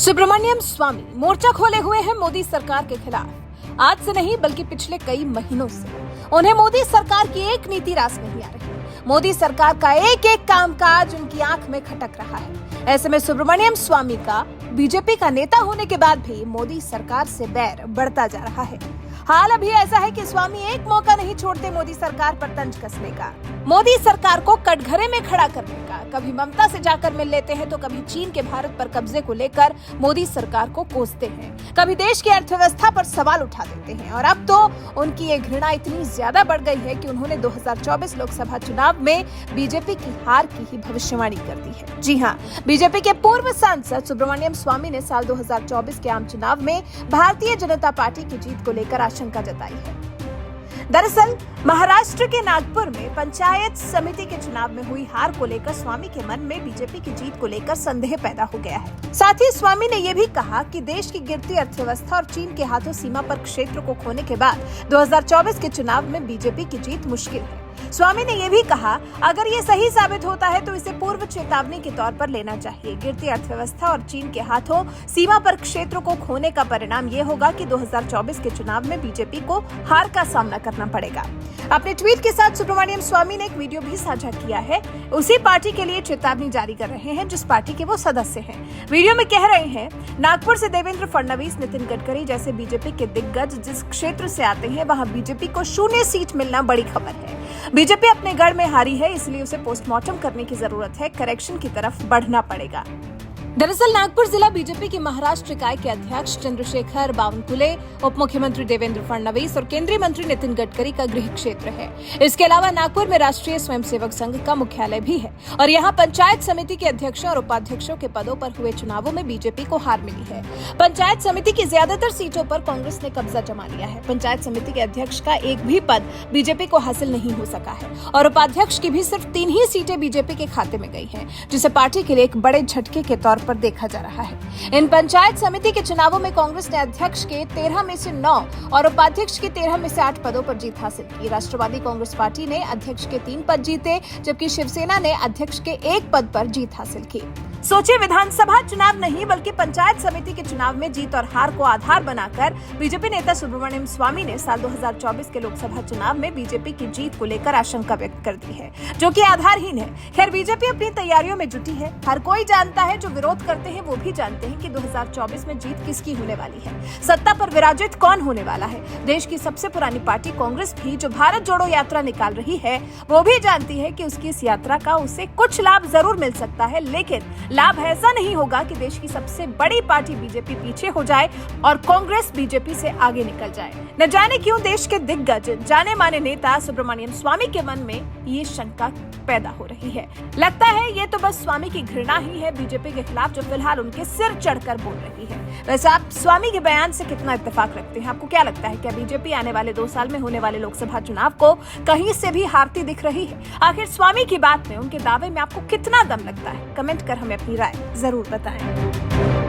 सुब्रमण्यम स्वामी मोर्चा खोले हुए हैं मोदी सरकार के खिलाफ। आज से नहीं बल्कि पिछले कई महीनों से उन्हें मोदी सरकार की एक नीति रास नहीं आ रही। मोदी सरकार का एक एक कामकाज उनकी आंख में खटक रहा है। ऐसे में सुब्रमण्यम स्वामी का बीजेपी का नेता होने के बाद भी मोदी सरकार से बैर बढ़ता जा रहा है। हाल अभी ऐसा है कि स्वामी एक मौका नहीं छोड़ते मोदी सरकार पर तंज कसने का, मोदी सरकार को कटघरे में खड़ा करने का। कभी ममता से जाकर मिल लेते हैं तो कभी चीन के भारत पर कब्जे को लेकर मोदी सरकार को कोसते हैं, कभी देश की अर्थव्यवस्था पर सवाल उठा देते हैं। और अब तो उनकी ये घृणा इतनी ज्यादा बढ़ गई है कि उन्होंने 2024 लोकसभा चुनाव में बीजेपी की हार की ही भविष्यवाणी कर दी है। जी हाँ, बीजेपी के पूर्व सांसद सुब्रमण्यम स्वामी ने साल 2024 के आम चुनाव में भारतीय जनता पार्टी की जीत को लेकर आशंका जताई है। दरअसल महाराष्ट्र के नागपुर में पंचायत समिति के चुनाव में हुई हार को लेकर स्वामी के मन में बीजेपी की जीत को लेकर संदेह पैदा हो गया है। साथ ही स्वामी ने यह भी कहा कि देश की गिरती अर्थव्यवस्था और चीन के हाथों सीमा पर क्षेत्र को खोने के बाद 2024 के चुनाव में बीजेपी की जीत मुश्किल है। स्वामी ने यह भी कहा, अगर ये सही साबित होता है तो इसे पूर्व चेतावनी के तौर पर लेना चाहिए। गिरती अर्थव्यवस्था और चीन के हाथों सीमा पर क्षेत्रों को खोने का परिणाम ये होगा कि 2024 के चुनाव में बीजेपी को हार का सामना करना पड़ेगा। अपने ट्वीट के साथ सुब्रमण्यम स्वामी ने एक वीडियो भी साझा किया है। उसी पार्टी के लिए चेतावनी जारी कर रहे हैं जिस पार्टी के वो सदस्य हैं। वीडियो में कह रहे हैं, नागपुर से देवेंद्र फडणवीस, नितिन गडकरी जैसे बीजेपी के दिग्गज जिस क्षेत्र से आते हैं वहां बीजेपी को 0 सीट मिलना बड़ी खबर है। बीजेपी अपने गढ़ में हारी है, इसलिए उसे पोस्टमार्टम करने की जरूरत है, करेक्शन की तरफ बढ़ना पड़ेगा। दरअसल नागपुर जिला बीजेपी की महाराष्ट्र इकाई के अध्यक्ष चंद्रशेखर बावनकुले, उप मुख्यमंत्री देवेंद्र फडणवीस और केंद्रीय मंत्री नितिन गडकरी का गृह क्षेत्र है। इसके अलावा नागपुर में राष्ट्रीय स्वयंसेवक संघ का मुख्यालय भी है और यहाँ पंचायत समिति के अध्यक्षों और उपाध्यक्षों के पदों पर हुए चुनावों में बीजेपी को हार मिली है। पंचायत समिति की ज्यादातर सीटों पर कांग्रेस ने कब्जा जमा लिया है। पंचायत समिति के अध्यक्ष का एक भी पद बीजेपी को हासिल नहीं हो सका है और उपाध्यक्ष की भी सिर्फ 3 ही सीटें बीजेपी के खाते में गई है, जिसे पार्टी के लिए एक बड़े झटके के तौर पर देखा जा रहा है। इन पंचायत समिति के चुनावों में कांग्रेस ने अध्यक्ष के 13 में से 9 और उपाध्यक्ष के 13 में से 8 पदों पर जीत हासिल की। राष्ट्रवादी कांग्रेस पार्टी ने अध्यक्ष के 3 पद जीते, जबकि शिवसेना ने अध्यक्ष के 1 पद पर जीत हासिल की। सोचिए, विधानसभा चुनाव नहीं बल्कि पंचायत समिति के चुनाव में जीत और हार को आधार बनाकर बीजेपी नेता सुब्रमण्यम स्वामी ने साल 2024 के लोकसभा चुनाव में बीजेपी की जीत को लेकर आशंका व्यक्त कर दी है, जो कि आधारहीन है। खैर, बीजेपी अपनी तैयारियों में जुटी है। हर कोई जानता है, जो विरोध करते हैं वो भी जानते हैं कि 2024 में जीत किसकी होने वाली है, सत्ता पर विराजित कौन होने वाला है। देश की सबसे पुरानी पार्टी कांग्रेस भी, जो भारत जोड़ो यात्रा निकाल रही है, वो भी जानती है कि उसकी इस यात्रा का उसे कुछ लाभ जरूर मिल सकता है, लेकिन लाभ ऐसा नहीं होगा कि देश की सबसे बड़ी पार्टी बीजेपी पीछे हो जाए और कांग्रेस बीजेपी से आगे निकल जाए। न जाने क्यों देश के दिग्गज जाने माने नेता सुब्रमण्यम स्वामी के मन में ये शंका पैदा हो रही है। लगता है ये तो बस स्वामी की घृणा ही है बीजेपी के खिलाफ, जो फिलहाल उनके सिर चढ़कर बोल रही है। वैसे आप स्वामी के बयान से कितना इत्तेफाक रखते हैं? आपको क्या लगता है, क्या बीजेपी आने वाले 2 साल में होने वाले लोकसभा चुनाव को कहीं से भी हारती दिख रही है? आखिर स्वामी की बात में, उनके दावे में आपको कितना दम लगता है? कमेंट कर हमें अपनी राय जरूर बताएं।